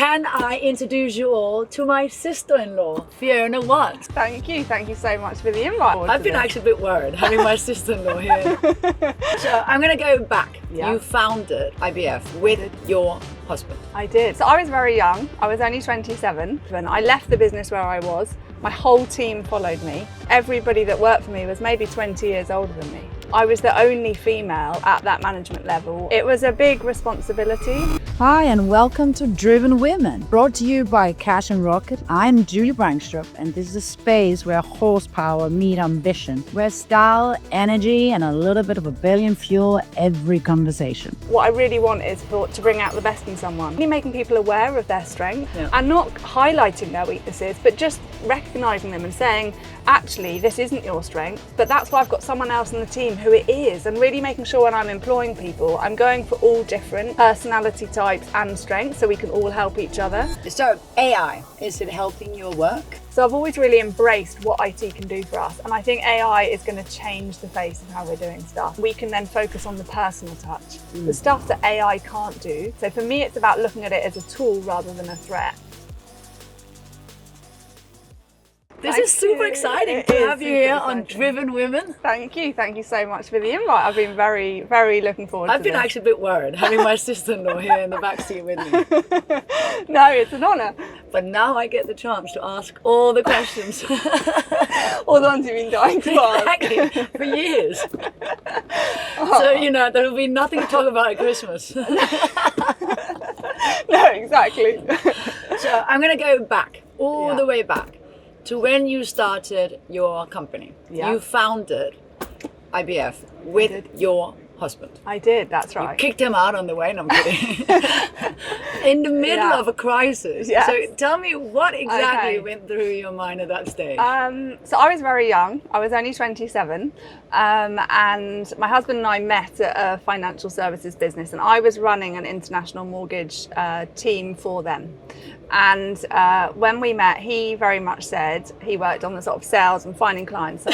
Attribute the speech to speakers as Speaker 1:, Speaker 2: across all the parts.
Speaker 1: Can I introduce you all to my sister-in-law, Fiona Watts?
Speaker 2: Thank you so much for the invite.
Speaker 1: I've been actually a bit worried having my sister-in-law here. So I'm going to go back.
Speaker 2: Yeah.
Speaker 1: You founded IBF with your husband.
Speaker 2: I did. So I was very young. I was only 27 when I left the business where I was. My whole team followed me. Everybody that worked for me was maybe 20 years older than me. I was the only female at that management level. It was a big responsibility.
Speaker 3: Hi and welcome to Driven Women, brought to you by Cash and Rocket. I'm Julie Brangstrup, and this is a space where horsepower meet ambition, where style, energy, and a little bit of rebellion fuel every conversation.
Speaker 2: What I really want is to bring out the best in someone. Really making people aware of their strength and not highlighting their weaknesses, but just recognizing them and saying, actually, this isn't your strength, but that's why I've got someone else in the team who it is, and really making sure when I'm employing people, I'm going for all different personality types and strengths so we can all help each other.
Speaker 1: So AI, is it helping your work?
Speaker 2: So I've always really embraced what IT can do for us, and I think AI is going to change the face of how we're doing stuff. We can then focus on the personal touch, the stuff that AI can't do. So for me, it's about looking at it as a tool rather than a threat.
Speaker 1: This is super exciting to have you here on Driven Women.
Speaker 2: Thank you so much for the invite. I've been very, very looking forward to this.
Speaker 1: I've been actually a bit worried having my sister-in-law here in the backseat with me.
Speaker 2: No, it's an honour.
Speaker 1: But now I get the chance to ask all the questions.
Speaker 2: All the ones you've been dying to ask.
Speaker 1: Exactly, for years. So, you know, there will be nothing to talk about at Christmas.
Speaker 2: No, exactly.
Speaker 1: So I'm going to go back, all the way back, to when you started your company.
Speaker 2: Yeah.
Speaker 1: You founded IBF with your husband.
Speaker 2: I did, that's right.
Speaker 1: You kicked him out on the way, no, I'm kidding. In the middle of a crisis.
Speaker 2: Yes.
Speaker 1: So tell me what exactly went through your mind at that stage?
Speaker 2: So I was very young. I was only 27. And my husband and I met at a financial services business, and I was running an international mortgage team for them. And when we met, he very much said, he worked on the sort of sales and finding clients.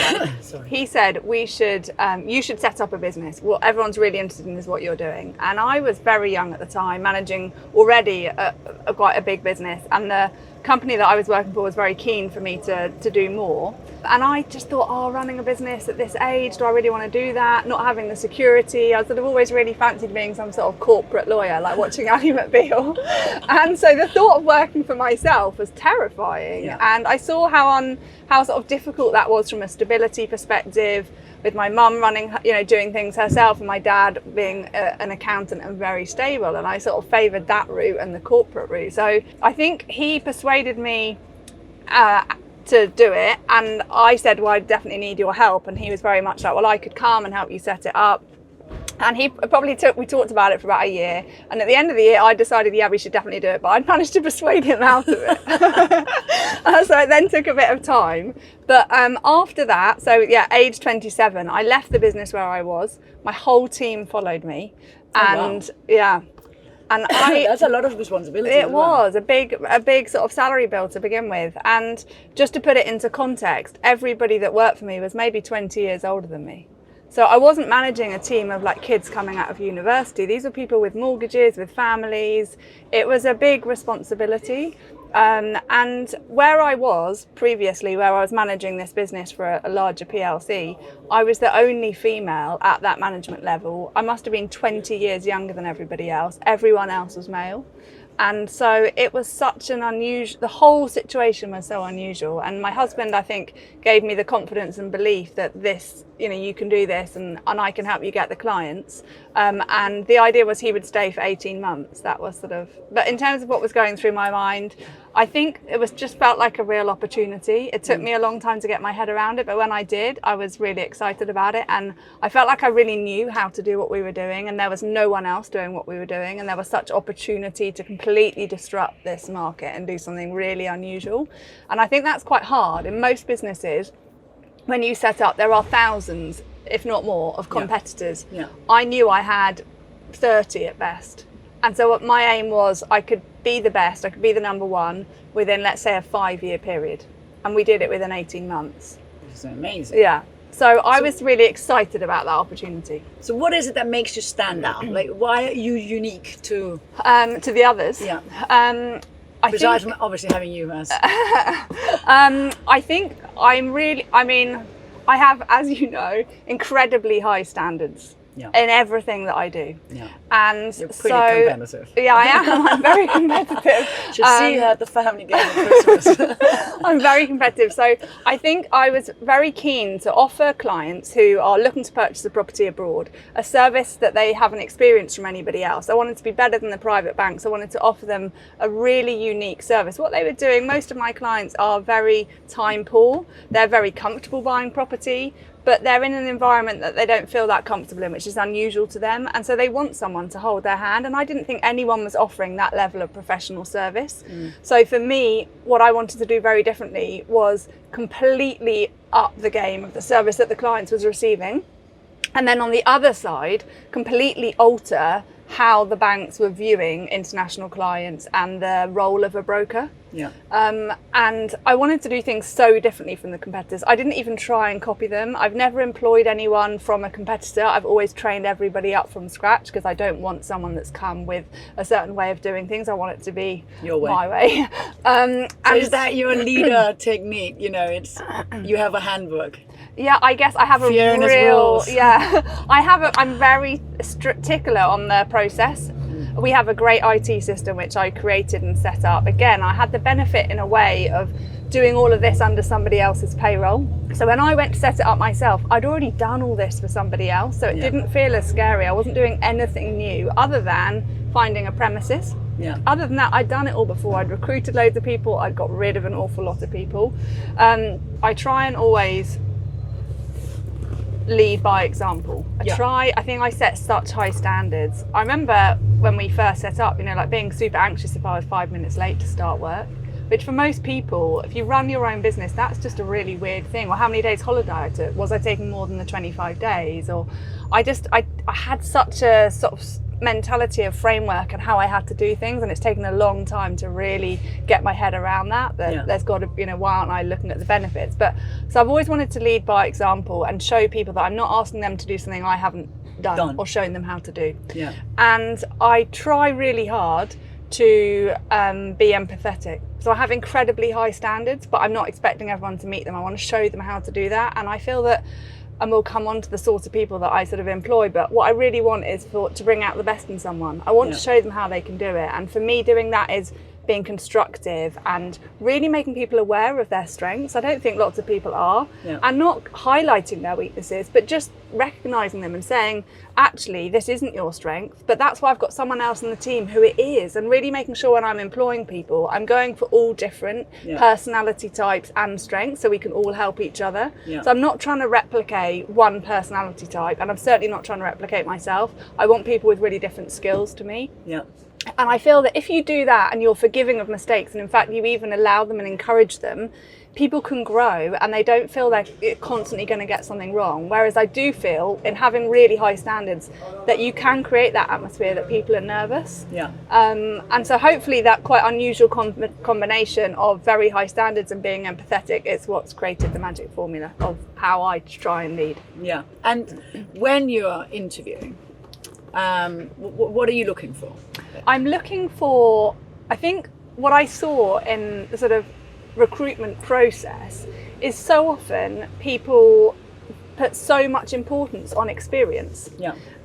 Speaker 2: So he said, you should set up a business. What everyone's really interested in is what you're doing. And I was very young at the time, managing already quite a big business. And the company that I was working for was very keen for me to do more. And I just thought, running a business at this age, do I really want to do that? Not having the security. I sort of always really fancied being some sort of corporate lawyer, like watching Ally McBeal. And so the thought of working for myself was terrifying.
Speaker 1: Yeah.
Speaker 2: And I saw how sort of difficult that was from a stability perspective, with my mum running, doing things herself, and my dad being an accountant and very stable. And I sort of favoured that route and the corporate route. So I think he persuaded me to do it, and I said, well, I definitely need your help. And he was very much like, well, I could come and help you set it up. And we talked about it for about a year, and at the end of the year I decided, we should definitely do it, but I'd managed to persuade him out of it. So it then took a bit of time, but after that, age 27, I left the business where I was. My whole team followed me, and and
Speaker 1: that's a lot of responsibility.
Speaker 2: It was a big sort of salary bill to begin with. And just to put it into context, everybody that worked for me was maybe 20 years older than me. So I wasn't managing a team of like kids coming out of university. These were people with mortgages, with families. It was a big responsibility. And where I was previously, where I was managing this business for a larger PLC, I was the only female at that management level. I must have been 20 years younger than everybody else. Everyone else was male. And so it was such an the whole situation was so unusual. And my husband, I think, gave me the confidence and belief that this, you can do this, and I can help you get the clients. And the idea was he would stay for 18 months. That was but in terms of what was going through my mind, I think it was just felt like a real opportunity. It took me a long time to get my head around it, but when I did, I was really excited about it. And I felt like I really knew how to do what we were doing, and there was no one else doing what we were doing. And there was such opportunity to completely disrupt this market and do something really unusual. And I think that's quite hard. In most businesses, when you set up, there are thousands, if not more, of competitors.
Speaker 1: Yeah.
Speaker 2: I knew I had 30 at best. And so what my aim was, I could be the best, I could be the number one within, let's say, a 5-year period. And we did it within 18 months.
Speaker 1: This is amazing.
Speaker 2: Yeah. So I was really excited about that opportunity.
Speaker 1: So what is it that makes you stand out? Like, why are you unique to
Speaker 2: the others?
Speaker 1: Yeah. Besides from obviously having you as.
Speaker 2: I think I have, as you know, incredibly high standards in everything that I do.
Speaker 1: Yeah.
Speaker 2: And
Speaker 1: You're pretty competitive.
Speaker 2: Yeah, I am. I'm very competitive.
Speaker 1: Should see her at the family game at Christmas.
Speaker 2: I'm very competitive. So I think I was very keen to offer clients who are looking to purchase a property abroad a service that they haven't experienced from anybody else. I wanted to be better than the private banks. I wanted to offer them a really unique service. What they were doing, most of my clients are very time poor. They're very comfortable buying property, but they're in an environment that they don't feel that comfortable in, which is unusual to them. And so they want someone to hold their hand. And I didn't think anyone was offering that level of professional service. So for me, what I wanted to do very differently was completely up the game of the service that the clients was receiving. And then on the other side, completely alter how the banks were viewing international clients and the role of a broker.
Speaker 1: Yeah.
Speaker 2: And I wanted to do things so differently from the competitors. I didn't even try and copy them. I've never employed anyone from a competitor. I've always trained everybody up from scratch because I don't want someone that's come with a certain way of doing things. I want it to be
Speaker 1: your way.
Speaker 2: My way.
Speaker 1: So is that your leader technique? You know, it's you have a handbook.
Speaker 2: Yeah, I guess I have a
Speaker 1: Fiona's
Speaker 2: real,
Speaker 1: rules.
Speaker 2: I'm very particular on the process. We have a great IT system which I created and set up. Again, I had the benefit in a way of doing all of this under somebody else's payroll. So when I went to set it up myself, I'd already done all this for somebody else. So it didn't feel as scary. I wasn't doing anything new other than finding a premises.
Speaker 1: Yeah.
Speaker 2: Other than that, I'd done it all before. I'd recruited loads of people. I'd got rid of an awful lot of people. I try and always lead by example. I think I set such high standards. I remember when we first set up, like being super anxious if I was 5 minutes late to start work, which for most people, if you run your own business, that's just a really weird thing. Or how many days holiday I took, was I taking more than the 25 days? Or I had such a sort of mentality of framework and how I had to do things, and it's taken a long time to really get my head around that there's got to, why aren't I looking at the benefits? But so I've always wanted to lead by example and show people that I'm not asking them to do something I haven't done. Or shown them how to do. And I try really hard to be empathetic. So I have incredibly high standards, but I'm not expecting everyone to meet them. I want to show them how to do that, and I feel that, and we'll come on to the sort of people that I sort of employ, but what I really want is to bring out the best in someone. I want to show them how they can do it. And for me, doing that is being constructive and really making people aware of their strengths. I don't think lots of people are. And not highlighting their weaknesses, but just recognizing them and saying, actually, this isn't your strength, but that's why I've got someone else in the team who it is. And really making sure when I'm employing people, I'm going for all different personality types and strengths so we can all help each other. So I'm not trying to replicate one personality type, and I'm certainly not trying to replicate myself. I want people with really different skills to me. And I feel that if you do that and you're forgiving of mistakes, and in fact you even allow them and encourage them, people can grow and they don't feel they're constantly going to get something wrong. Whereas I do feel, in having really high standards, that you can create that atmosphere that people are nervous. And so hopefully that quite unusual combination of very high standards and being empathetic is what's created the magic formula of how I try and lead.
Speaker 1: And when you're interviewing, what are you looking for?
Speaker 2: I'm looking for, I think what I saw in the sort of recruitment process is so often people put so much importance on experience.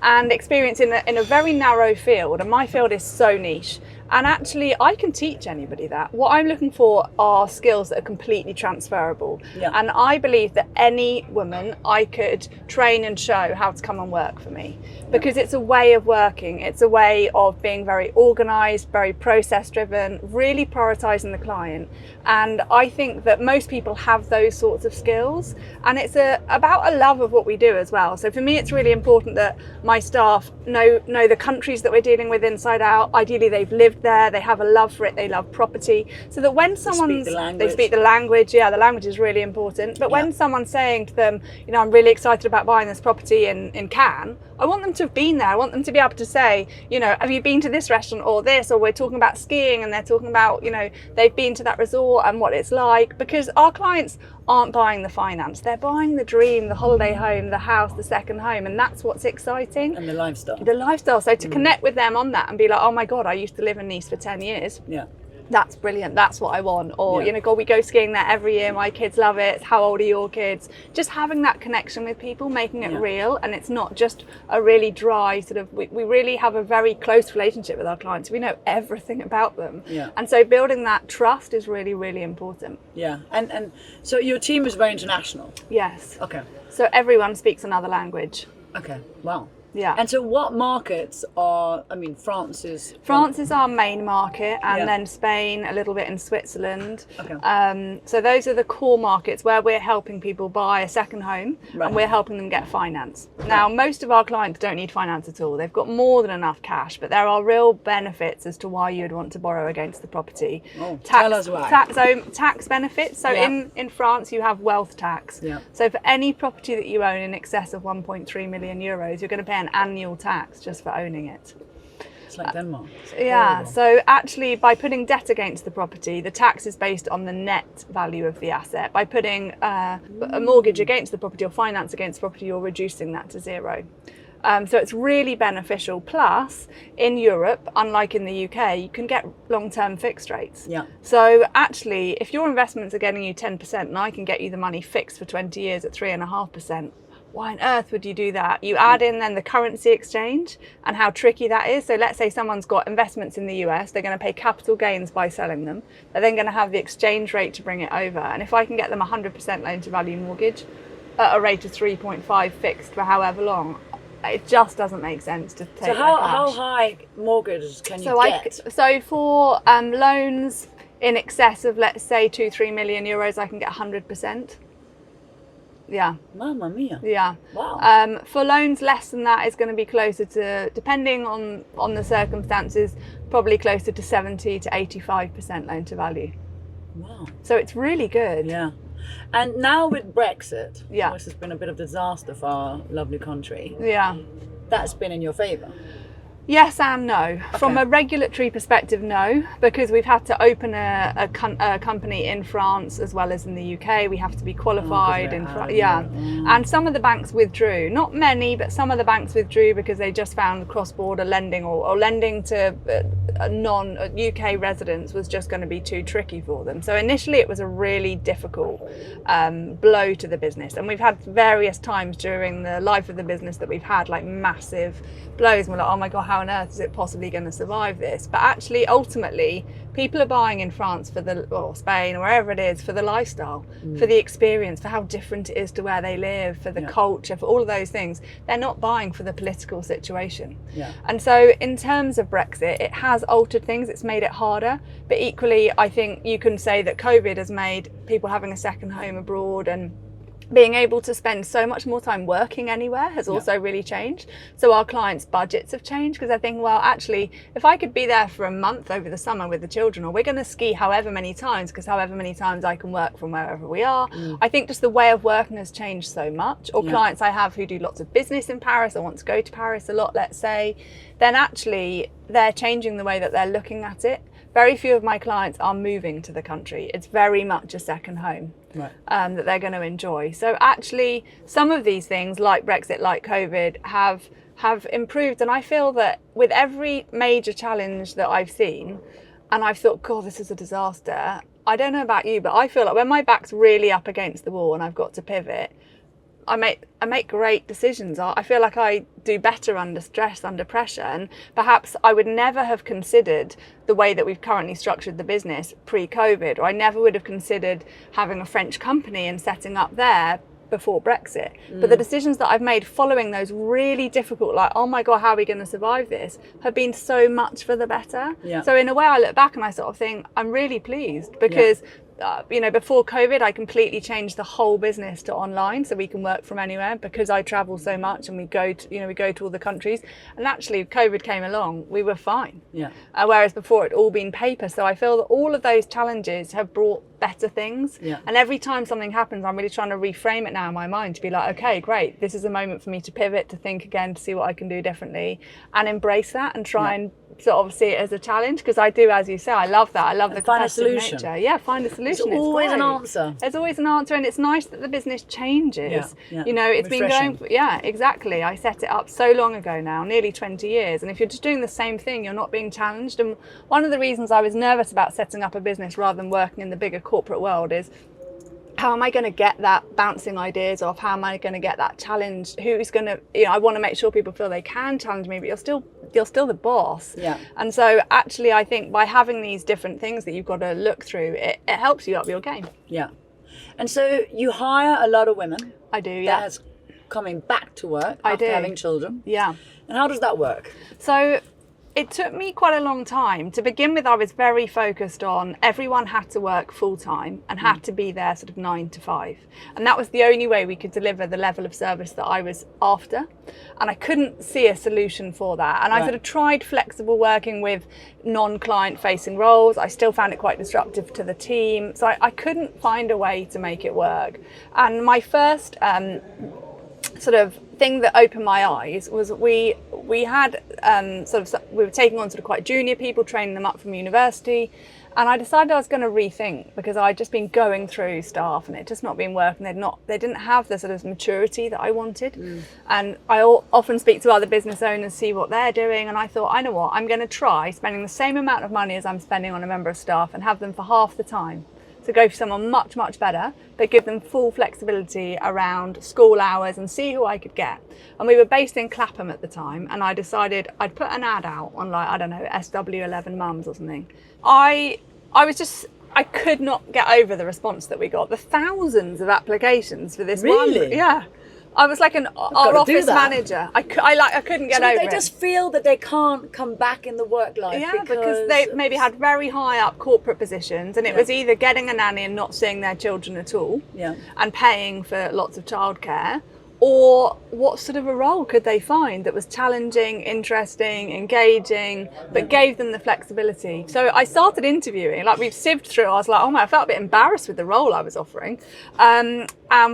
Speaker 2: And experience in a very narrow field, and my field is so niche. And actually, I can teach anybody that. What I'm looking for are skills that are completely transferable. And I believe that any woman I could train and show how to come and work for me. Because it's a way of working. It's a way of being very organised, very process-driven, really prioritising the client. And I think that most people have those sorts of skills. And it's about a love of what we do as well. So for me, it's really important that my staff know the countries that we're dealing with inside out. Ideally, they've lived there, they have a love for it, they love property, so that when someone's they speak the language, the language is really important. But when someone's saying to them, I'm really excited about buying this property in Cannes, I want them to have been there. I want them to be able to say, have you been to this restaurant or this, or we're talking about skiing and they're talking about, they've been to that resort and what it's like. Because our clients aren't buying the finance, they're buying the dream, the holiday home, the house, the second home, and that's what's exciting.
Speaker 1: And the lifestyle.
Speaker 2: So to connect with them on that and be like, oh my God, I used to live in Nice for 10 years. That's brilliant, that's what I want. Or,
Speaker 1: Yeah.
Speaker 2: you know, God, we go skiing there every year, my kids love it, how old are your kids? Just having that connection with people, making it
Speaker 1: Yeah.
Speaker 2: real, and it's not just a really dry sort of, we really have a very close relationship with our clients. We know everything about them.
Speaker 1: Yeah.
Speaker 2: And so building that trust is really, really important.
Speaker 1: Yeah. And so your team is very international.
Speaker 2: Yes.
Speaker 1: Okay.
Speaker 2: So everyone speaks another language.
Speaker 1: Okay. Wow.
Speaker 2: Yeah.
Speaker 1: And so what markets are, I mean, France is
Speaker 2: our main market, and
Speaker 1: Yeah.
Speaker 2: then Spain, a little bit in Switzerland.
Speaker 1: Okay.
Speaker 2: So those are the core markets where we're helping people buy a second home,
Speaker 1: Right.
Speaker 2: and we're helping them get finance. Now, most of our clients don't need finance at all. They've got more than enough cash, but there are real benefits as to why you'd want to borrow against the property.
Speaker 1: Oh, tell us why.
Speaker 2: Tax benefits. So
Speaker 1: Yeah.
Speaker 2: in France, you have wealth tax.
Speaker 1: Yeah.
Speaker 2: So for any property that you own in excess of 1.3 million euros, you're going to pay an annual tax just for owning it.
Speaker 1: It's like Denmark. It's
Speaker 2: Yeah,
Speaker 1: horrible.
Speaker 2: so actually by putting debt against the property, the tax is based on the net value of the asset. By putting a mortgage against the property or finance against the property, you're reducing that to zero. So it's really beneficial. Plus, in Europe, unlike in the UK, you can get long-term fixed rates.
Speaker 1: Yeah.
Speaker 2: So actually, if your investments are getting you 10% and I can get you the money fixed for 20 years at 3.5%, why on earth would you do that? You add in then the currency exchange and how tricky that is. So let's say someone's got investments in the US, they're going to pay capital gains by selling them. They're then going to have the exchange rate to bring it over. And if I can get them a 100% loan to value mortgage at a rate of 3.5 fixed for however long, it just doesn't make sense to take
Speaker 1: So
Speaker 2: their
Speaker 1: how
Speaker 2: cash.
Speaker 1: high mortgages can you
Speaker 2: So
Speaker 1: get?
Speaker 2: so for loans in excess of, let's say, 2-3 million euros, I can get 100%. Yeah.
Speaker 1: Mamma mia.
Speaker 2: Yeah.
Speaker 1: Wow.
Speaker 2: For loans less than that, it's going to be closer to, depending on the circumstances, probably closer to 70 to 85% loan to value.
Speaker 1: Wow.
Speaker 2: So it's really good.
Speaker 1: Yeah. And now with Brexit,
Speaker 2: Yeah.
Speaker 1: which has been a bit of a disaster for our lovely country,
Speaker 2: Yeah.
Speaker 1: that's been in your favour.
Speaker 2: Yes and no. From a regulatory perspective, no, because we've had to open a company in France as well as in the UK. We have to be qualified in France. Yeah. And some of the banks withdrew. Not many, but some of the banks withdrew because they just found cross-border lending or lending to non-UK residents was just going to be too tricky for them. So initially it was a really difficult blow to the business. And we've had various times during the life of the business that we've had like massive blows, and we're like, oh my God, how on earth is it possibly going to survive this? But actually, ultimately, people are buying in France or Spain or wherever it is for the lifestyle, for the experience, for how different it is to where they live, for the culture, for all of those things. They're not buying for the political situation.
Speaker 1: Yeah.
Speaker 2: And so in terms of Brexit, it has altered things, it's made it harder, but equally, I think you can say that COVID has made people having a second home abroad and being able to spend so much more time working anywhere has also really changed. So our clients' budgets have changed because I think, well, actually, if I could be there for a month over the summer with the children, or we're going to ski however many times, because however many times I can work from wherever we are, I think just the way of working has changed so much. Or clients I have who do lots of business in Paris or want to go to Paris a lot, let's say, then actually they're changing the way that they're looking at it. Very few of my clients are moving to the country. It's very much a second home that they're going to enjoy. So actually, some of these things like Brexit, like COVID, have improved. And I feel that with every major challenge that I've seen, and I've thought, God, this is a disaster. I don't know about you, but I feel like when my back's really up against the wall and I've got to pivot, I make great decisions. I feel like I do better under stress, under pressure, and perhaps I would never have considered the way that we've currently structured the business pre-COVID, or I never would have considered having a French company and setting up there before Brexit. But the decisions that I've made following those really difficult, like, oh my God, how are we going to survive this, have been so much for the better.
Speaker 1: Yeah.
Speaker 2: So in a way, I look back and I sort of think, I'm really pleased because before COVID, I completely changed the whole business to online, so we can work from anywhere because I travel so much and we go to all the countries. And actually, COVID came along, we were fine.
Speaker 1: Yeah.
Speaker 2: Whereas before, it'd all been paper. So I feel that all of those challenges have brought better things.
Speaker 1: Yeah.
Speaker 2: And every time something happens, I'm really trying to reframe it now in my mind to be like, okay, great, this is a moment for me to pivot, to think again, to see what I can do differently, and embrace that and try and sort of see it as a challenge, because I do, as you say, I love that. I love the
Speaker 1: find a
Speaker 2: competitive
Speaker 1: solution.
Speaker 2: nature. Yeah, find a solution.
Speaker 1: There's always an
Speaker 2: great.
Speaker 1: answer.
Speaker 2: There's always an answer, and it's nice that the business changes.
Speaker 1: Yeah.
Speaker 2: You know, it's
Speaker 1: Refreshing.
Speaker 2: been going. Yeah, exactly. I set it up so long ago now, nearly 20 years, and if you're just doing the same thing, you're not being challenged. And one of the reasons I was nervous about setting up a business rather than working in the bigger corporate world is, how am I going to get that bouncing ideas off? How am I going to get that challenge? Who's going to, you know, I want to make sure people feel they can challenge me, but you're still the boss.
Speaker 1: Yeah.
Speaker 2: And so actually, I think by having these different things that you've got to look through, it helps you up your game.
Speaker 1: Yeah. And so you hire a lot of women.
Speaker 2: I do, yeah.
Speaker 1: That's coming back to work
Speaker 2: I
Speaker 1: after
Speaker 2: do.
Speaker 1: having children.
Speaker 2: Yeah.
Speaker 1: And how does that work?
Speaker 2: So it took me quite a long time. To begin with, I was very focused on everyone had to work full time and had to be there sort of 9 to 5. And that was the only way we could deliver the level of service that I was after. And I couldn't see a solution for that. And I sort of tried flexible working with non-client facing roles. I still found it quite disruptive to the team. So I couldn't find a way to make it work. And my first sort of thing that opened my eyes was we had we were taking on sort of quite junior people, training them up from university, and I decided I was going to rethink, because I'd just been going through staff and it just not been working. They didn't have the sort of maturity that I wanted. And I often speak to other business owners, see what they're doing, and I thought, I know what, I'm going to try spending the same amount of money as I'm spending on a member of staff and have them for half the time. So go for someone much, much better, but give them full flexibility around school hours and see who I could get. And we were based in Clapham at the time, and I decided I'd put an ad out on, like, I don't know, SW11 Mums or something. I could not get over the response that we got. The thousands of applications for this one.
Speaker 1: Really?
Speaker 2: Yeah. I was like our office manager. I couldn't get over it.
Speaker 1: They just feel that they can't come back in the work life.
Speaker 2: Yeah, because they maybe had very high up corporate positions, and it was either getting a nanny and not seeing their children at all, and paying for lots of childcare, or what sort of a role could they find that was challenging, interesting, engaging, but gave them the flexibility. So I started interviewing, like we've sieved through. I was like, oh my, I felt a bit embarrassed with the role I was offering, and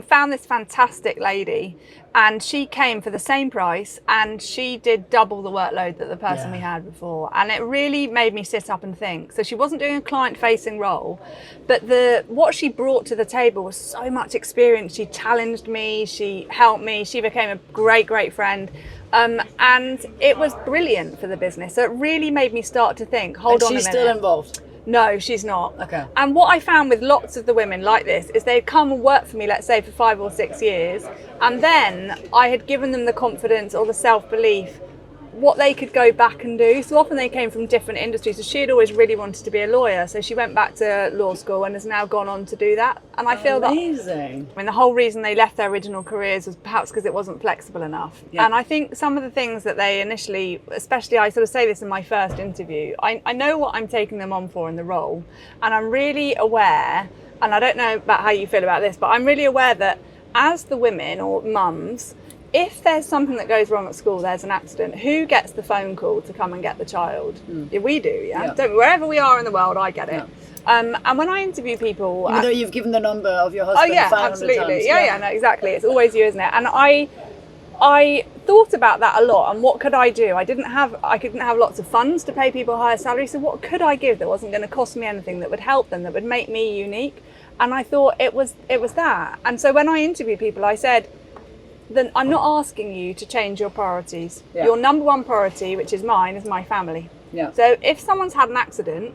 Speaker 2: found this fantastic lady, and she came for the same price, and she did double the workload that the person we had before. And it really made me sit up and think. So she wasn't doing a client-facing role, but what she brought to the table was so much experience. She challenged me, she helped me, she became a great friend. And it was brilliant for the business. So it really made me start to think, hold on a minute.
Speaker 1: She's still involved?
Speaker 2: No, she's not.
Speaker 1: Okay.
Speaker 2: And what I found with lots of the women like this is they'd come and work for me, let's say, for 5 or 6 years, and then I had given them the confidence or the self-belief what they could go back and do. So often they came from different industries. So she had always really wanted to be a lawyer, so she went back to law school and has now gone on to do that. And I feel
Speaker 1: amazing.
Speaker 2: I mean, the whole reason they left their original careers was perhaps because it wasn't flexible enough. Yeah. And I think some of the things that they initially, especially I sort of say this in my first interview, I know what I'm taking them on for in the role, and I'm really aware, and I don't know about how you feel about this, but I'm really aware that as the women or mums, if there's something that goes wrong at school, there's an accident, who gets the phone call to come and get the child? Yeah, we do, yeah? Don't we? Wherever we are in the world, I get it. And when I interview people...
Speaker 1: Even though you've given the number of your husband 500
Speaker 2: absolutely.
Speaker 1: times.
Speaker 2: Yeah, no, exactly. It's always you, isn't it? And I thought about that a lot, and what could I do? I couldn't have lots of funds to pay people higher salaries, so what could I give that wasn't going to cost me anything, that would help them, that would make me unique? And I thought it was that. And so when I interviewed people, I said, then I'm not asking you to change your priorities. Yeah. Your number one priority, which is mine, is my family. Yeah. So if someone's had an accident,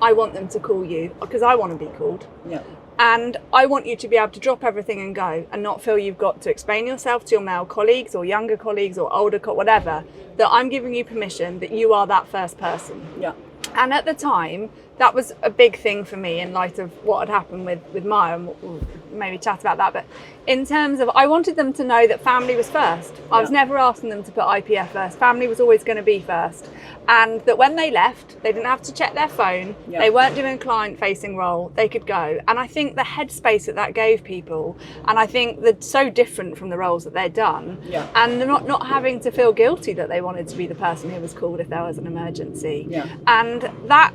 Speaker 2: I want them to call you, because I want to be called. Yeah. And I want you to be able to drop everything and go, and not feel you've got to explain yourself to your male colleagues or younger colleagues or older, whatever, that I'm giving you permission that you are that first person. Yeah. And at the time, that was a big thing for me in light of what had happened with Maya, and we'll maybe chat about that. But in terms of, I wanted them to know that family was first. I was never asking them to put IPF first. Family was always going to be first. And that when they left, they didn't have to check their phone. They weren't doing a client-facing role. They could go. And I think the headspace that gave people, and I think that's so different from the roles that they'd done, and not having to feel guilty that they wanted to be the person who was called if there was an emergency. And that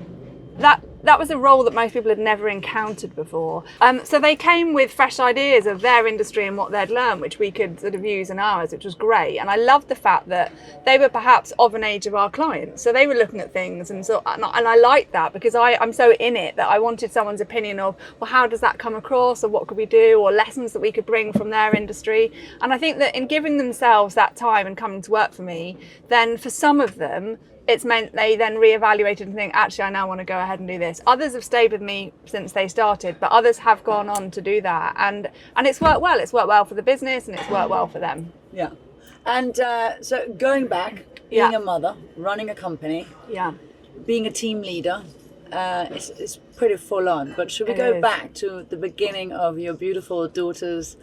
Speaker 2: that was a role that most people had never encountered before. So they came with fresh ideas of their industry and what they'd learned, which we could sort of use in ours, which was great. And I loved the fact that they were perhaps of an age of our clients. So they were looking at things, and I liked that, because I'm so in it that I wanted someone's opinion of, well, how does that come across, or what could we do, or lessons that we could bring from their industry. And I think that in giving themselves that time and coming to work for me, then for some of them, it's meant they then reevaluated and think, actually, I now want to go ahead and do this. Others have stayed with me since they started, but others have gone on to do that. And it's worked well. It's worked well for the business, and it's worked well for them.
Speaker 1: Yeah. And so going back, being a mother, running a company, being a team leader, it's pretty full on. But should we go back to the beginning of your beautiful daughter's,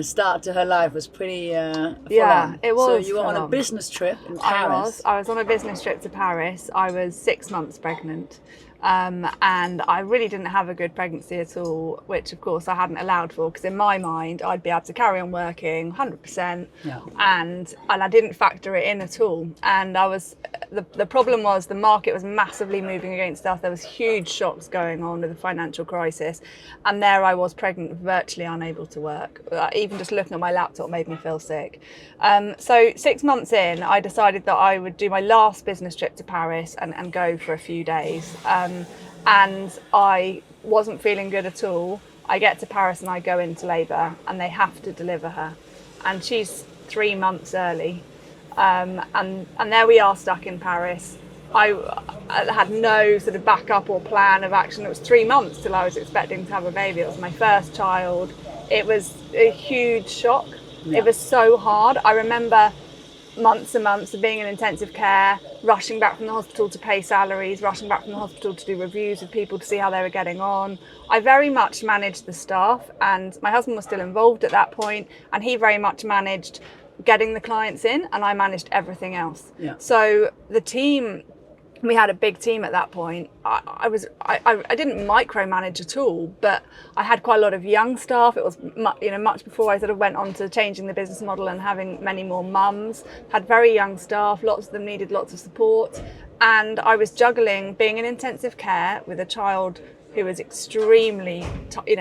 Speaker 1: start to her life was pretty full on.
Speaker 2: It was.
Speaker 1: So you were on a business trip in Paris.
Speaker 2: I was on a business trip to Paris. I was 6 months pregnant. And I really didn't have a good pregnancy at all, which of course I hadn't allowed for, because in my mind I'd be able to carry on working 100%, and I didn't factor it in at all. And I was the problem was the market was massively moving against us. There was huge shocks going on with the financial crisis, and there I was pregnant, virtually unable to work. Even just looking at my laptop made me feel sick. So 6 months in, I decided that I would do my last business trip to Paris and go for a few days. And I wasn't feeling good at all. I get to Paris and I go into labour, and they have to deliver her, and she's 3 months early, and there we are stuck in Paris. I had no sort of backup or plan of action. It was 3 months till I was expecting to have a baby. It was my first child. It was a huge shock. It was so hard. I remember months and months of being in intensive care, rushing back from the hospital to pay salaries, rushing back from the hospital to do reviews with people to see how they were getting on. I very much managed the staff, and my husband was still involved at that point, and he very much managed getting the clients in, and I managed everything else. So the team, we had a big team at that point. I didn't micromanage at all, but I had quite a lot of young staff. It was much before I sort of went on to changing the business model and having many more mums. Had very young staff. Lots of them needed lots of support, and I was juggling being in intensive care with a child who was extremely,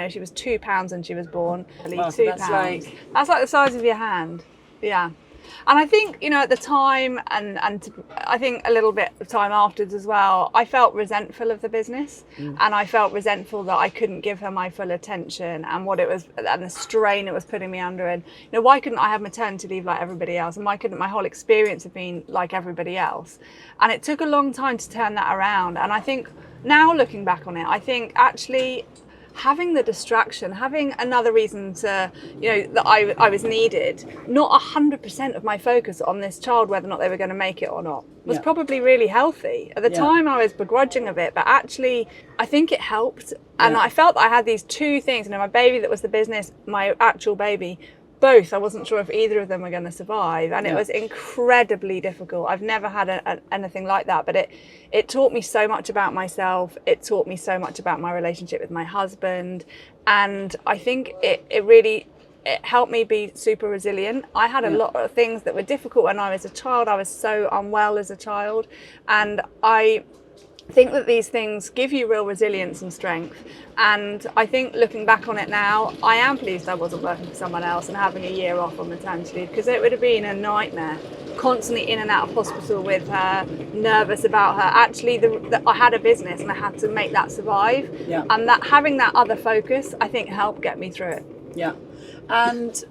Speaker 2: she was 2 pounds when she was born.
Speaker 1: Wow,
Speaker 2: £2. That's like the size of your hand. Yeah. And I think, at the time, and I think a little bit of time afterwards as well, I felt resentful of the business, and I felt resentful that I couldn't give her my full attention, and what it was, and the strain it was putting me under. And why couldn't I have maternity leave like everybody else, and why couldn't my whole experience have been like everybody else? And it took a long time to turn that around. And I think now, looking back on it, I think actually having the distraction, having another reason to, that I was needed, not 100% of my focus on this child, whether or not they were going to make it or not, was probably really healthy. At the time I was begrudging of it, but actually I think it helped. And I felt that I had these two things, my baby that was the business, my actual baby, both, I wasn't sure if either of them were going to survive, and it was incredibly difficult. I've never had anything like that, but it taught me so much about myself. It taught me so much about my relationship with my husband, and I think it really helped me be super resilient. I had a lot of things that were difficult when I was a child. I was so unwell as a child, and I think that these things give you real resilience and strength. And I think looking back on it now, I am pleased I wasn't working for someone else and having a year off on maternity leave, because it would have been a nightmare, constantly in and out of hospital with her, nervous about her. Actually, I had a business and I had to make that survive. And that having that other focus, I think, helped get me through it.
Speaker 1: And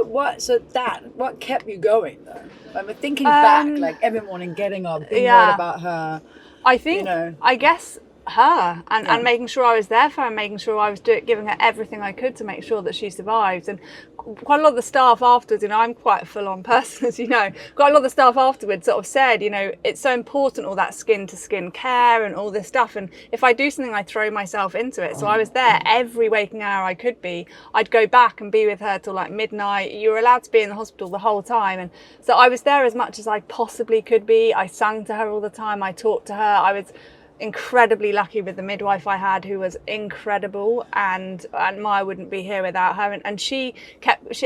Speaker 1: what kept you going though? I mean, thinking back, like every morning getting up, being worried about her. I think,
Speaker 2: I guess her and making sure I was there for her, and making sure I was giving her everything I could to make sure that she survived. And quite a lot of the staff afterwards, I'm quite a full-on person, as you know, quite a lot of the staff afterwards sort of said, it's so important, all that skin-to-skin care and all this stuff, and if I do something, I throw myself into it. So I was there every waking hour I could be. I'd go back and be with her till like midnight. You were allowed to be in the hospital the whole time, and so I was there as much as I possibly could be. I sang to her all the time. I talked to her. I was incredibly lucky with the midwife I had, who was incredible, and Maya wouldn't be here without her. And she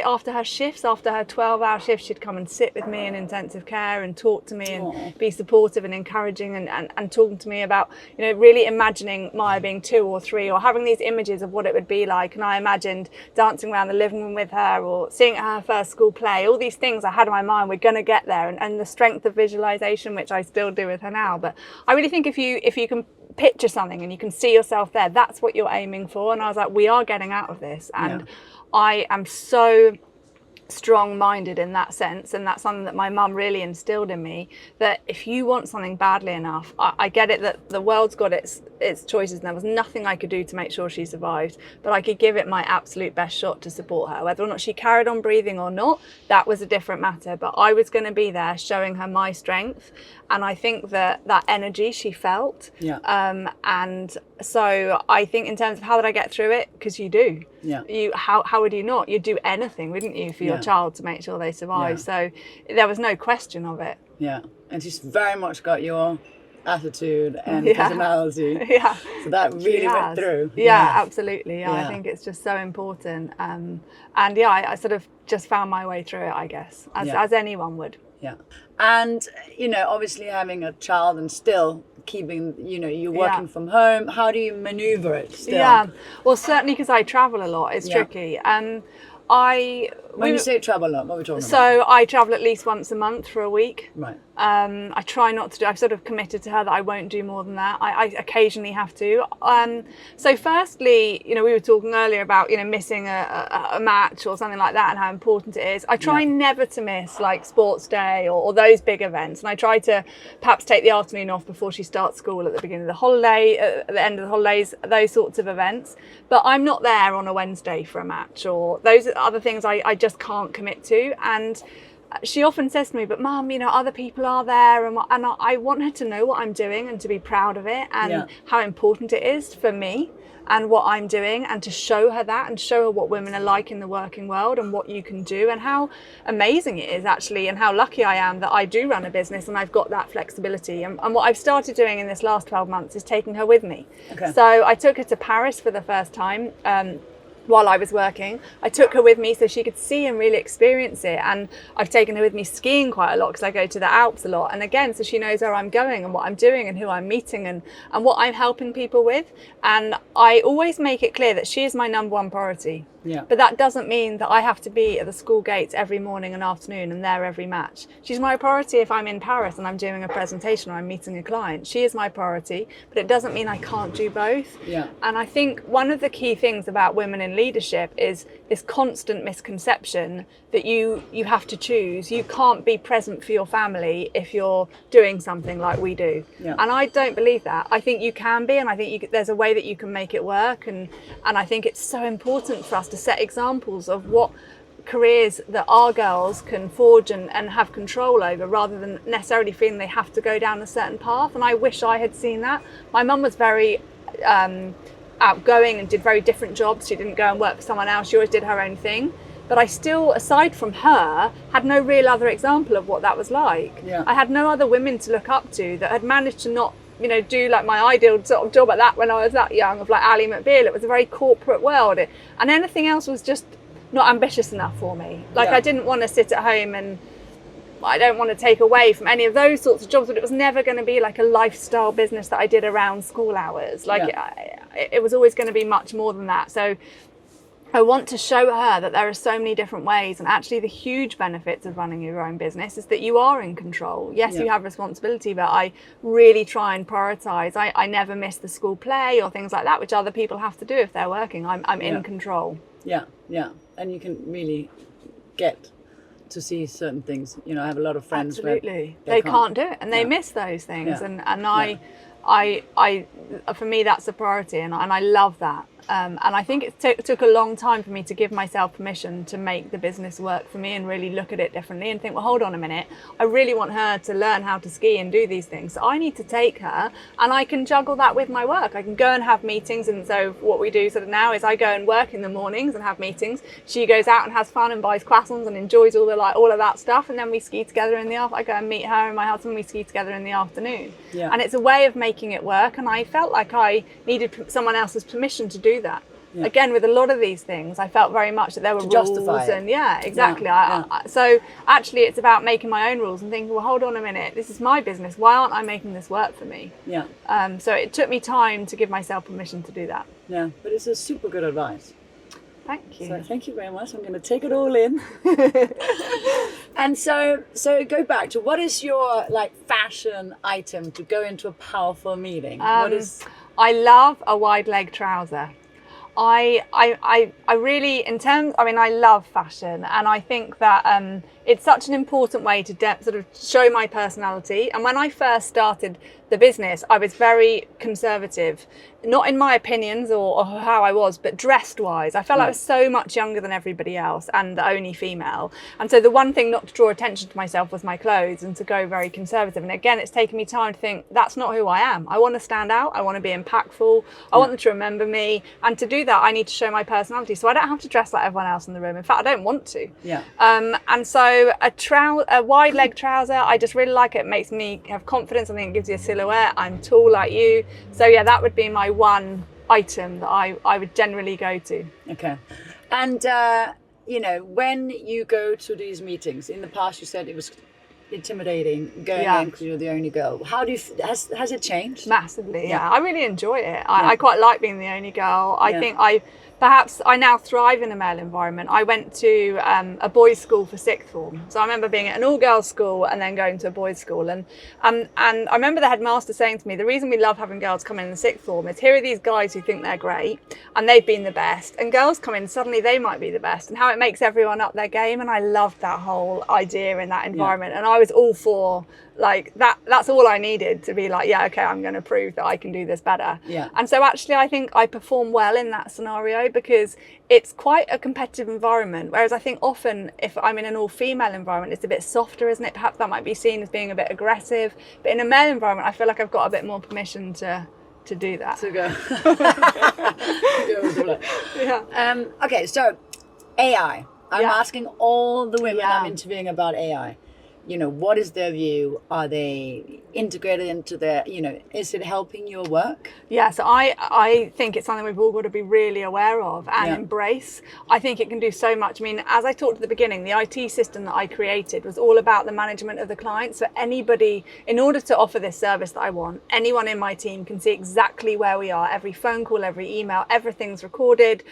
Speaker 2: after her shifts, after her 12-hour shift, she'd come and sit with me in intensive care and talk to me and be supportive and encouraging and talking to me about, you know, really imagining Maya being 2 or 3, or having these images of what it would be like. And I imagined dancing around the living room with her, or seeing her first school play. All these things I had in my mind, we're going to get there, and the strength of visualization, which I still do with her now. But I really think if you can picture something and you can see yourself there, that's what you're aiming for. And I was like, we are getting out of this. And I am so strong-minded in that sense, and that's something that my mum really instilled in me, that if you want something badly enough, I get it that the world's got its choices, and there was nothing I could do to make sure she survived, but I could give it my absolute best shot to support her. Whether or not she carried on breathing or not, that was a different matter, but I was going to be there showing her my strength. And I think that energy she felt, and so I think in terms of how did I get through it, because you do, how would you not? You'd do anything, wouldn't you, for your child to make sure they survive. So there was no question of it.
Speaker 1: And she's very much got your attitude and personality. So that really went through.
Speaker 2: Absolutely. I think it's just so important. And I sort of just found my way through it, I guess, as anyone would.
Speaker 1: And, you know, obviously having a child and still keeping, you know, you're working from home, how do you maneuver it still?
Speaker 2: Well, certainly because I travel a lot, it's tricky.
Speaker 1: When you say travel a lot, what are we talking about?
Speaker 2: So I travel at least once a month for a week.
Speaker 1: Right.
Speaker 2: I try not to do, I've sort of committed to her that I won't do more than that. I occasionally have to. So firstly, you know, we were talking earlier about, you know, missing a match or something like that and how important it is. I try never to miss like sports day or those big events. And I try to perhaps take the afternoon off before she starts school at the beginning of the holiday, at the end of the holidays, those sorts of events. But I'm not there on a Wednesday for a match, or those are other things I just can't commit to. And she often says to me, but Mum, you know, other people are there, and I want her to know what I'm doing and to be proud of it, and how important it is for me and what I'm doing, and to show her that and show her what women are like in the working world and what you can do and how amazing it is actually, and how lucky I am that I do run a business and I've got that flexibility. And what I've started doing in this last 12 months is taking her with me. So I took her to Paris for the first time. While I was working, I took her with me so she could see and really experience it. And I've taken her with me skiing quite a lot because I go to the Alps a lot. And again, so she knows where I'm going and what I'm doing and who I'm meeting and what I'm helping people with. And I always make it clear that she is my number one priority. But that doesn't mean that I have to be at the school gates every morning and afternoon and there every match. She's my priority if I'm in Paris and I'm doing a presentation or I'm meeting a client. She is my priority, but it doesn't mean I can't do both. And I think one of the key things about women in leadership is this constant misconception that you have to choose. You can't be present for your family if you're doing something like we do. And I don't believe that. I think you can be, and I think there's a way that you can make it work. And I think it's so important for us to set examples of what careers that our girls can forge and have control over, rather than necessarily feeling they have to go down a certain path. And I wish I had seen that. My mum was very outgoing and did very different jobs. She didn't go and work for someone else. She always did her own thing. But I still, aside from her, had no real other example of what that was like. I had no other women to look up to that had managed to not, you know, do like my ideal sort of job at that when I was that young, of like Ally McBeal. It was a very corporate world, and anything else was just not ambitious enough for me. Like I didn't want to sit at home, and I don't want to take away from any of those sorts of jobs, but it was never going to be like a lifestyle business that I did around school hours. Like it was always going to be much more than that. So I want to show her that there are so many different ways, and actually the huge benefits of running your own business is that you are in control. Yes, you have responsibility, but I really try and prioritise. I never miss the school play or things like that, which other people have to do if they're working. I'm in control. And
Speaker 1: you can really get to see certain things. You know, I have a lot of friends
Speaker 2: where they can't do it, and they miss those things. And I for me, that's a priority, and I love that. And I think it took a long time for me to give myself permission to make the business work for me and really look at it differently and think, well, hold on a minute, I really want her to learn how to ski and do these things. So I need to take her, and I can juggle that with my work. I can go and have meetings. And so what we do sort of now is I go and work in the mornings and have meetings. She goes out and has fun and buys croissants and enjoys all of that stuff. And then we ski together in the afternoon. I go and meet her and my husband, we ski together in the afternoon. And it's a way of making making it work, and I felt like I needed someone else's permission to do that.
Speaker 1: Yeah.
Speaker 2: Again, with a lot of these things, I felt very much that there were
Speaker 1: To
Speaker 2: rules,
Speaker 1: justify it.
Speaker 2: and yeah, exactly.
Speaker 1: Yeah.
Speaker 2: So actually, it's about making my own rules and thinking, well, hold on a minute, this is my business. Why aren't I making this work for me?
Speaker 1: Yeah.
Speaker 2: So it took me time to give myself permission to do that.
Speaker 1: Yeah, but it's a super good advice.
Speaker 2: Thank you.
Speaker 1: So thank you very much. I'm going to take it all in. And so go back to, what is your like fashion item to go into a powerful meeting? What is?
Speaker 2: I love a wide leg trouser. I really, I love fashion, and I think that it's such an important way to sort of show my personality. And when I first started the business, I was very conservative, not in my opinions or how I was, but dressed wise. I felt like I was so much younger than everybody else and the only female. And so the one thing not to draw attention to myself was my clothes, and to go very conservative. And again, it's taken me time to think, that's not who I am. I want to stand out. I want to be impactful. I want them to remember me. And to do that, I need to show my personality. So I don't have to dress like everyone else in the room. In fact, I don't want to.
Speaker 1: Yeah.
Speaker 2: And so a wide leg trouser, I just really like it. It makes me have confidence. I think it gives you a silhouette. I'm tall like you. So yeah, that would be my one item that I would generally go to.
Speaker 1: Okay. And, when you go to these meetings, in the past you said it was intimidating going in because you're the only girl. How do you, has it changed?
Speaker 2: Massively, yeah. I really enjoy it. I quite like being the only girl. I think I now thrive in a male environment. I went to a boys' school for sixth form. So I remember being at an all-girls school and then going to a boys' school. And I remember the headmaster saying to me, the reason we love having girls come in the sixth form is, here are these guys who think they're great and they've been the best. And girls come in and suddenly they might be the best, and how it makes everyone up their game. And I loved that whole idea in that environment. And I was all for like that's all I needed to be like, yeah, okay, I'm going to prove that I can do this better.
Speaker 1: Yeah.
Speaker 2: And so actually I think I perform well in that scenario because it's quite a competitive environment. Whereas I think often if I'm in an all-female environment, it's a bit softer, isn't it? Perhaps that might be seen as being a bit aggressive. But in a male environment, I feel like I've got a bit more permission to do that.
Speaker 1: To go.
Speaker 2: Yeah.
Speaker 1: Okay, so AI. I'm asking all the women I'm interviewing about AI. What is their view? Are they integrated into their, is it helping your work?
Speaker 2: Yeah, so I think it's something we've all got to be really aware of and embrace. I think it can do so much. I mean, as I talked at the beginning, the IT system that I created was all about the management of the client. So anybody, in order to offer this service that I want, anyone in my team can see exactly where we are. Every phone call, every email, everything's recorded.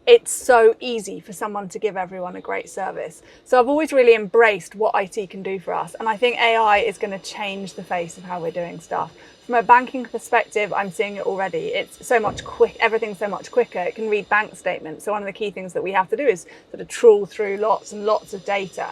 Speaker 2: It's so easy for someone to give everyone a great service. So I've always really embraced what IT can do for us. And I think AI is going to change the face of how we're doing stuff. From a banking perspective, I'm seeing it already. It's so much everything's so much quicker. It can read bank statements. So one of the key things that we have to do is sort of trawl through lots and lots of data.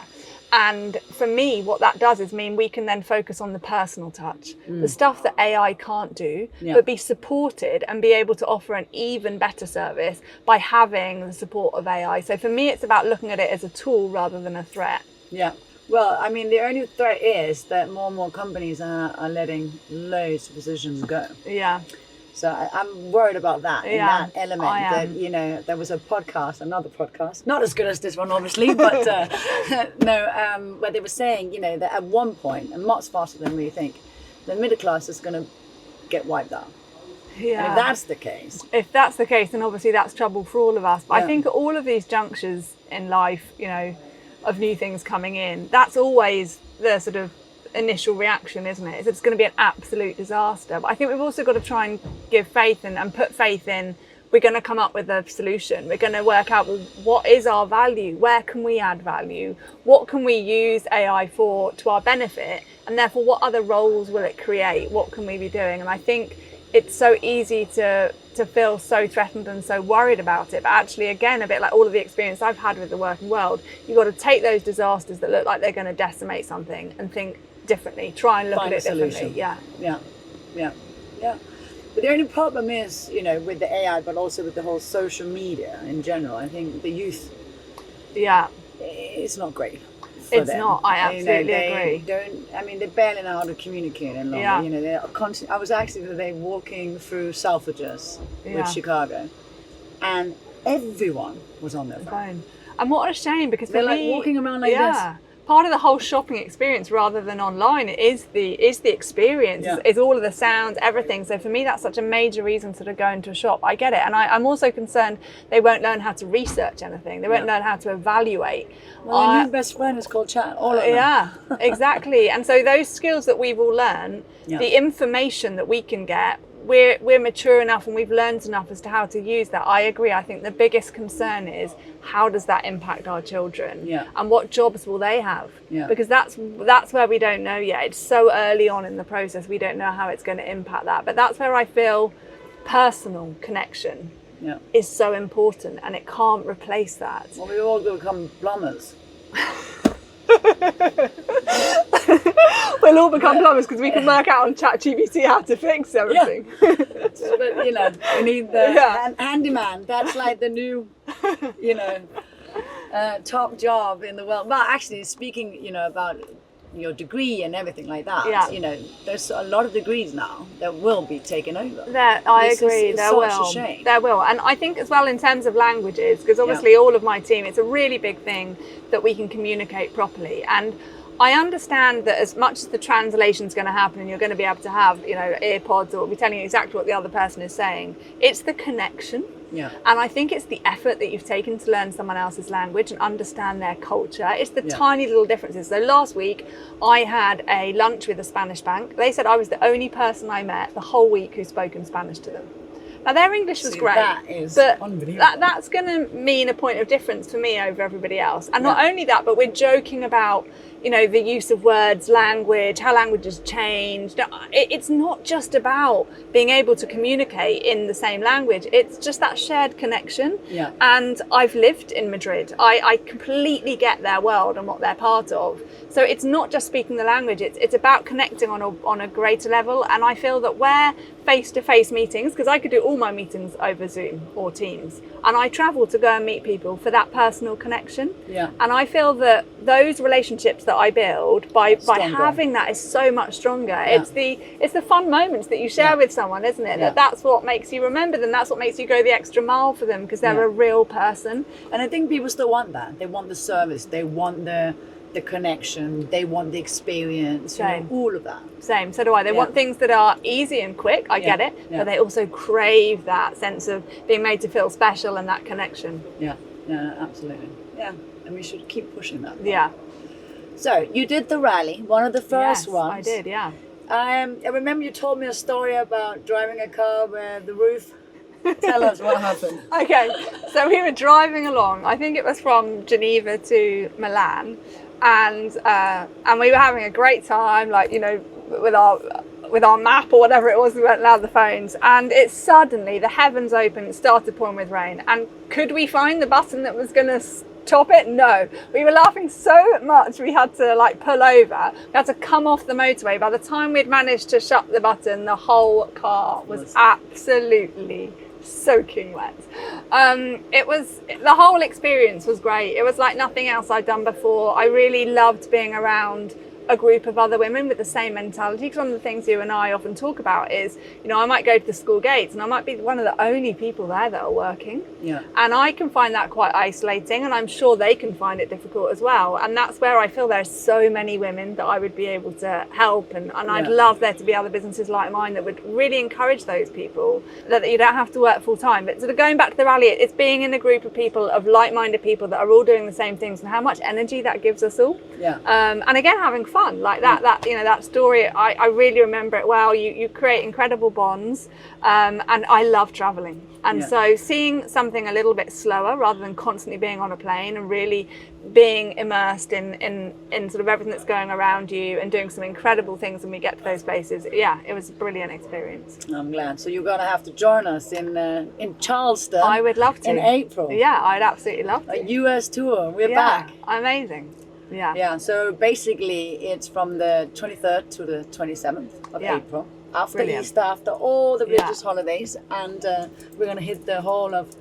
Speaker 2: And for me, what that does is mean we can then focus on the personal touch, the stuff that AI can't do, but be supported and be able to offer an even better service by having the support of AI. So for me, it's about looking at it as a tool rather than a threat.
Speaker 1: Yeah. Well, I mean, the only threat is that more and more companies are letting loads of positions go.
Speaker 2: Yeah.
Speaker 1: So I'm worried about that, in that element, that, there was another podcast, not as good as this one, obviously, but where they were saying, that at one point, and much faster than we think, the middle class is going to get wiped out. Yeah. And if that's the case, then obviously that's trouble for all of us. But I think at all of these junctures in life, of new things coming in, that's always the sort of initial reaction, isn't it? It's going to be an absolute disaster. But I think we've also got to try and give faith and put faith in, we're going to come up with a solution. We're going to work out, well, what is our value? Where can we add value? What can we use AI for to our benefit? And therefore, what other roles will it create? What can we be doing? And I think it's so easy to feel so threatened and so worried about it. But actually, again, a bit like all of the experience I've had with the working world, you've got to take those disasters that look like they're going to decimate something and think differently, try and look at it differently. Yeah. But the only problem is, with the AI, but also with the whole social media in general, I think the youth, it's not great.
Speaker 2: It's not. I absolutely agree.
Speaker 1: They barely know how to communicate any longer. They're constantly. I was actually today walking through Selfridges with Chicago, and everyone was on their phone.
Speaker 2: And what a shame, because
Speaker 1: they're like walking around like this.
Speaker 2: part of the whole shopping experience rather than online is the experience, is all of the sounds, everything. So for me, that's such a major reason to go into a shop. I get it. And I'm also concerned they won't learn how to research anything. They won't learn how to evaluate.
Speaker 1: Well, their new best friend is called chat, all of them.
Speaker 2: Yeah, exactly. And so those skills that we've all learned, the information that we can get, we're mature enough and we've learned enough as to how to use that. I agree. I think the biggest concern is how does that impact our children, and what jobs will they have? Because that's where we don't know yet. It's so early on in the process, we don't know how it's going to impact that. But that's where I feel personal connection is so important, and it can't replace that.
Speaker 1: Well, we all become plumbers.
Speaker 2: We'll all become plumbers because we can work out on ChatGPT how to fix everything.
Speaker 1: But you know, we need the handyman. That's like the new, you know, top job in the world. Well, actually, speaking, you know, about your degree and everything like that, you know, there's a lot of degrees now that will be taken over.
Speaker 2: I agree. There will. And I think as well in terms of languages, because obviously all of my team, it's a really big thing that we can communicate properly. And I understand that as much as the translation's going to happen and you're going to be able to have, you know, earpods or be telling you exactly what the other person is saying, it's the connection. And I think it's the effort that you've taken to learn someone else's language and understand their culture. It's the tiny little differences. So last week I had a lunch with a Spanish bank. They said I was the only person I met the whole week who spoke in Spanish to them. Now their English was great,
Speaker 1: that is
Speaker 2: but
Speaker 1: unbelievable.
Speaker 2: That's going to mean a point of difference for me over everybody else. And not only that, but we're joking about, you know, the use of words, language, how language has changed. No, it's not just about being able to communicate in the same language. It's just that shared connection. And I've lived in Madrid. I completely get their world and what they're part of. So it's not just speaking the language. It's about connecting on a greater level. And I feel that where face-to-face meetings, because I could do all my meetings over Zoom or Teams, and I travel to go and meet people for that personal connection. And I feel that those relationships that I build by having that is so much stronger. It's the fun moments that you share with someone, isn't it? That's what makes you remember them. That's what makes you go the extra mile for them, because they're a real person.
Speaker 1: And I think people still want that. They want the service. They want the connection. They want the experience. You know, all of that.
Speaker 2: Same. So do I. They want things that are easy and quick. I get it. But they also crave that sense of being made to feel special and that connection.
Speaker 1: Yeah, absolutely. Yeah, and we should keep pushing that.
Speaker 2: Yeah.
Speaker 1: So you did the rally, one of the first ones.
Speaker 2: I did, yeah.
Speaker 1: I remember you told me a story about driving a car where the roof. Tell us what happened.
Speaker 2: Okay, so we were driving along. I think it was from Geneva to Milan, and we were having a great time, like, you know, with our map or whatever it was. We weren't allowed the phones, and it suddenly the heavens opened. It started pouring with rain, and could we find the button that was going to stop it? No. We were laughing so much we had to like pull over. We had to come off the motorway. By the time we'd managed to shut the button, the whole car was absolutely soaking wet. The whole experience was great. It was like nothing else I'd done before. I really loved being around a group of other women with the same mentality, because one of the things you and I often talk about is, you know, I might go to the school gates and I might be one of the only people there that are working, and I can find that quite isolating, and I'm sure they can find it difficult as well. And that's where I feel there's so many women that I would be able to help, and I'd love there to be other businesses like mine that would really encourage those people, that you don't have to work full time. But sort of going back to the rally, it's being in a group of people, of like-minded people that are all doing the same things, and how much energy that gives us all. And again, having fun. Like that, you know, that story, I really remember it well. You create incredible bonds, and I love traveling. And so seeing something a little bit slower rather than constantly being on a plane and really being immersed in sort of everything that's going around you and doing some incredible things when we get to those places. It was a brilliant experience.
Speaker 1: I'm glad. So you're going to have to join us in Charleston.
Speaker 2: I would love to.
Speaker 1: In April.
Speaker 2: Yeah, I'd absolutely love to.
Speaker 1: A US tour. We're back.
Speaker 2: Amazing. Yeah,
Speaker 1: so basically it's from the 23rd to the 27th of April, after Easter, after all the religious holidays, and we're going to hit the whole of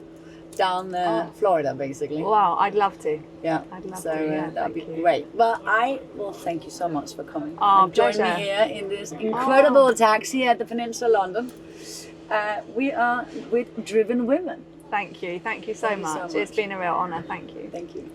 Speaker 1: down Florida, basically.
Speaker 2: Wow, I'd love to.
Speaker 1: Yeah,
Speaker 2: I'd love to.
Speaker 1: So that would be great. But I will thank you so much for coming and
Speaker 2: pleasure.
Speaker 1: joining me here in this incredible taxi at the Peninsula London. We are with Driven Women.
Speaker 2: Thank you so much. It's been a real honour. Thank you.
Speaker 1: Thank you.